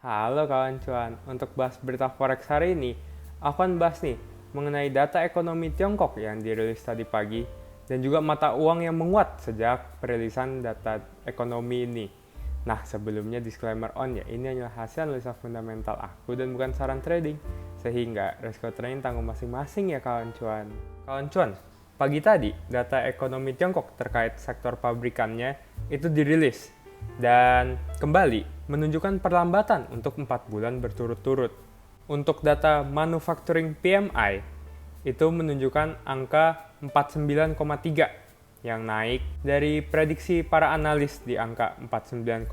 Halo kawan cuan, untuk bahas berita forex hari ini, aku akan bahas nih mengenai data ekonomi Tiongkok yang dirilis tadi pagi dan juga mata uang yang menguat sejak perilisan data ekonomi ini. Nah, sebelumnya disclaimer on ya, ini hanyalah hasil analisa fundamental aku dan bukan saran trading, sehingga resiko trading tanggung masing-masing ya kawan cuan. Kawan cuan, pagi tadi data ekonomi Tiongkok terkait sektor pabrikannya itu dirilis dan kembali menunjukkan perlambatan untuk 4 bulan berturut-turut. Untuk data manufacturing PMI, itu menunjukkan angka 49,3 yang naik dari prediksi para analis di angka 49,2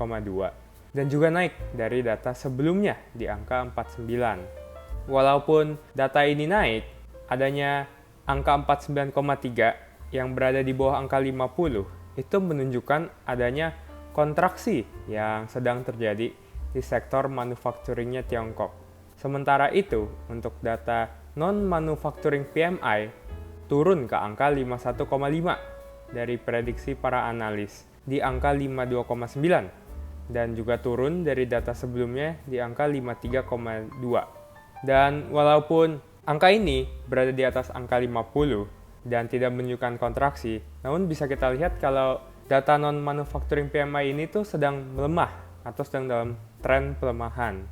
dan juga naik dari data sebelumnya di angka 49. Walaupun data ini naik, adanya angka 49,3 yang berada di bawah angka 50 itu menunjukkan adanya kontraksi yang sedang terjadi di sektor manufacturingnya Tiongkok. Sementara itu, untuk data non-manufacturing PMI turun ke angka 51,5 dari prediksi para analis di angka 52,9 dan juga turun dari data sebelumnya di angka 53,2. Dan walaupun angka ini berada di atas angka 50 dan tidak menunjukkan kontraksi, namun bisa kita lihat kalau data non-manufacturing PMI ini tuh sedang melemah atau sedang dalam tren pelemahan.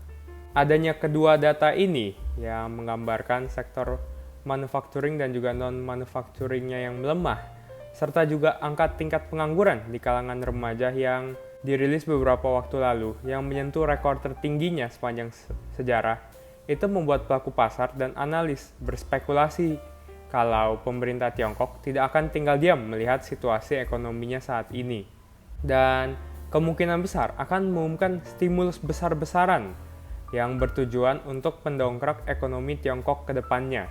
Adanya kedua data ini yang menggambarkan sektor manufacturing dan juga non-manufacturingnya yang melemah, serta juga angka tingkat pengangguran di kalangan remaja yang dirilis beberapa waktu lalu yang menyentuh rekor tertingginya sepanjang sejarah, itu membuat pelaku pasar dan analis berspekulasi kalau pemerintah Tiongkok tidak akan tinggal diam melihat situasi ekonominya saat ini. Dan kemungkinan besar akan mengumumkan stimulus besar-besaran yang bertujuan untuk mendongkrak ekonomi Tiongkok ke depannya.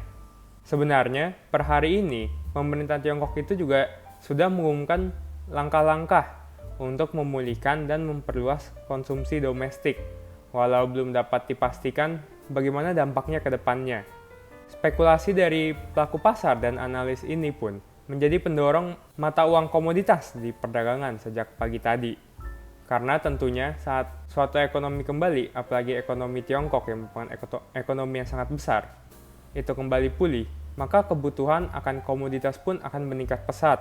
Sebenarnya, per hari ini, pemerintah Tiongkok itu juga sudah mengumumkan langkah-langkah untuk memulihkan dan memperluas konsumsi domestik, walau belum dapat dipastikan bagaimana dampaknya ke depannya. Spekulasi dari pelaku pasar dan analis ini pun menjadi pendorong mata uang komoditas di perdagangan sejak pagi tadi. Karena tentunya saat suatu ekonomi kembali, apalagi ekonomi Tiongkok yang merupakan ekonomi yang sangat besar, itu kembali pulih, maka kebutuhan akan komoditas pun akan meningkat pesat.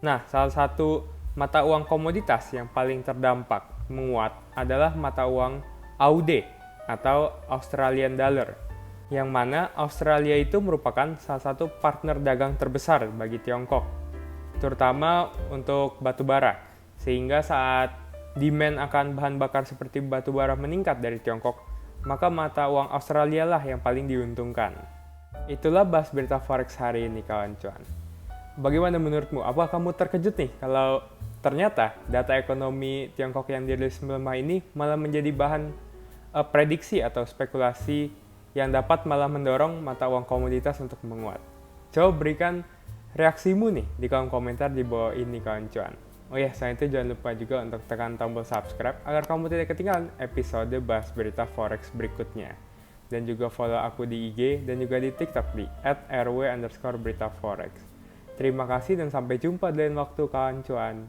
Nah, salah satu mata uang komoditas yang paling terdampak menguat adalah mata uang AUD atau Australian Dollar, yang mana Australia itu merupakan salah satu partner dagang terbesar bagi Tiongkok, terutama untuk batu bara, sehingga saat demand akan bahan bakar seperti batu bara meningkat dari Tiongkok, maka mata uang Australia lah yang paling diuntungkan. Itulah bahas berita forex hari ini kawan cuan. Bagaimana menurutmu? Apakah kamu terkejut nih kalau ternyata data ekonomi Tiongkok yang dirilis melemah ini malah menjadi bahan prediksi atau spekulasi yang dapat malah mendorong mata uang komoditas untuk menguat? Coba berikan reaksimu nih di kolom komentar di bawah ini kawan cuan. Oh ya, selain itu jangan lupa juga untuk tekan tombol subscribe agar kamu tidak ketinggalan episode bahas berita forex berikutnya. Dan juga follow aku di IG dan juga di TikTok di @rw_beritaforex. Terima kasih dan sampai jumpa di lain waktu kawan cuan.